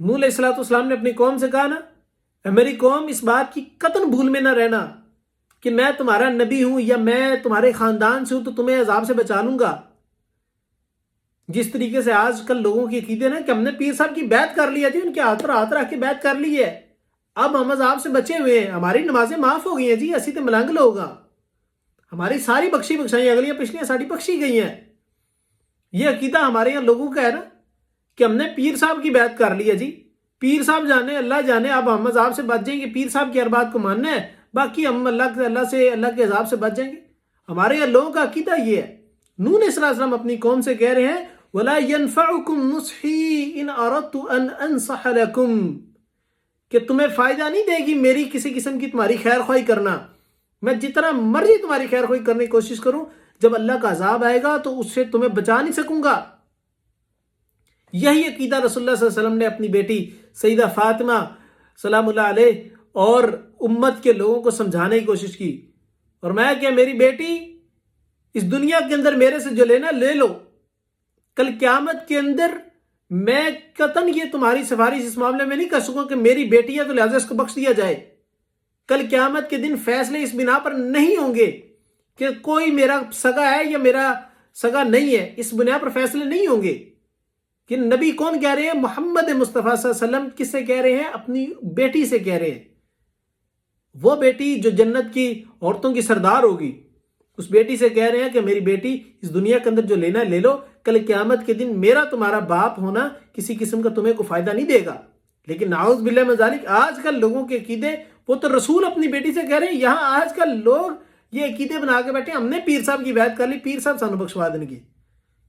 نوح علیہ الصلوۃ والسلام نے اپنی قوم سے کہا نا، اے میری قوم اس بات کی قطعاً بھول میں نہ رہنا کہ میں تمہارا نبی ہوں یا میں تمہارے خاندان سے ہوں تو تمہیں عذاب سے بچا لوں گا۔ جس طریقے سے آج کل لوگوں کی عقیدے نا کہ ہم نے پیر صاحب کی بیعت کر لی ہے جی، ان کے ہاتھ رکھ کے بیعت کر لی ہے، اب ہم عذاب سے بچے ہوئے ہیں، ہماری نمازیں معاف ہو گئی ہیں جی، اسی تے ملنگ لوگ ہیں، ہماری ساری بخشائی اگلیاں پچھلیاں ساری بخشی گئی ہیں۔ یہ عقیدہ ہمارے یہاں لوگوں کا ہے نا کہ ہم نے پیر صاحب کی بیعت کر لی ہے جی، پیر صاحب جانے اللہ جانے، اب ہم عذاب سے بچ جائیں گے، پیر صاحب کی ہر بات کو ماننا ہے، باقی ہم اللہ کے عذاب سے بچ جائیں گے۔ ہمارے یہاں لوگوں کا عقیدہ یہ ہے۔ نوح علیہ السلام اپنی قوم سے کہہ رہے ہیں وَلَا يَنْفَعُكُمْ نُصْحِي إِنْ أَرَدْتُ أَنْ أَنْصَحَ لَكُمْ، کہ تمہیں فائدہ نہیں دے گی میری کسی قسم کی تمہاری خیر خواہی کرنا، میں جتنا مرضی تمہاری خیر خواہی کرنے کی کوشش کروں، جب اللہ کا عذاب آئے گا تو اس سے تمہیں بچا نہیں سکوں گا۔ یہی عقیدہ رسول اللہ صلی اللہ علیہ وسلم نے اپنی بیٹی سیدہ فاطمہ سلام اللہ علیہ اور امت کے لوگوں کو سمجھانے کی کوشش کی، اور میں کہ میری بیٹی اس دنیا کے اندر میرے سے جو لینا لے لو، کل قیامت کے اندر میں قطعاً یہ تمہاری سفارش اس معاملے میں نہیں کر سکوں کہ میری بیٹی ہے تو لہٰذا اس کو بخش دیا جائے۔ کل قیامت کے دن فیصلے اس بنا پر نہیں ہوں گے کہ کوئی میرا سگا ہے یا میرا سگا نہیں ہے، اس بنا پر فیصلے نہیں ہوں گے کہ نبی کون کہہ رہے ہیں؟ محمد مصطفیٰ صلی اللہ علیہ وسلم۔ کس سے کہہ رہے ہیں؟ اپنی بیٹی سے کہہ رہے ہیں، وہ بیٹی جو جنت کی عورتوں کی سردار ہوگی، اس بیٹی سے کہہ رہے ہیں کہ میری بیٹی اس دنیا کے اندر جو لینا لے لو، کل قیامت کے دن میرا تمہارا باپ ہونا کسی قسم کا تمہیں کوئی فائدہ نہیں دے گا۔ لیکن نعوذ باللہ من ذالک، آج کل لوگوں کے عقیدے، وہ تو رسول اپنی بیٹی سے کہہ رہے ہیں، یہاں آج کل لوگ یہ عقیدے بنا کے بیٹھے ہم نے پیر صاحب کی بیعت کر لی، پیر صاحب سانو بخشوا دیں گے۔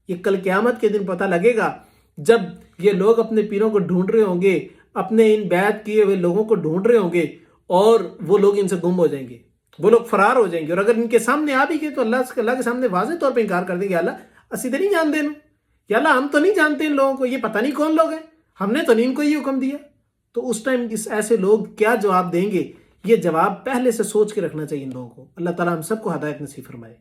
یہ کل قیامت کے دن پتہ لگے گا جب یہ لوگ اپنے پیروں کو ڈھونڈ رہے ہوں گے، اپنے ان بیعت کیے ہوئے لوگوں کو ڈھونڈ رہے ہوں گے، اور وہ لوگ ان سے گم ہو جائیں گے، وہ لوگ فرار ہو جائیں گے، اور اگر ان کے سامنے آ بھی گئے تو اللہ کے سامنے واضح طور پہ انکار کر دیں گے، اللہ اسی تو نہیں جانتے ان، یا اللہ ہم تو نہیں جانتے ان لوگوں کو، یہ پتہ نہیں کون لوگ ہیں، ہم نے تو نہیں ان کو یہ حکم دیا۔ تو اس ٹائم ایسے لوگ کیا جواب دیں گے؟ یہ جواب پہلے سے سوچ کے رکھنا چاہیے ان لوگوں کو۔ اللہ تعالیٰ ہم سب کو ہدایت نصیب فرمائے۔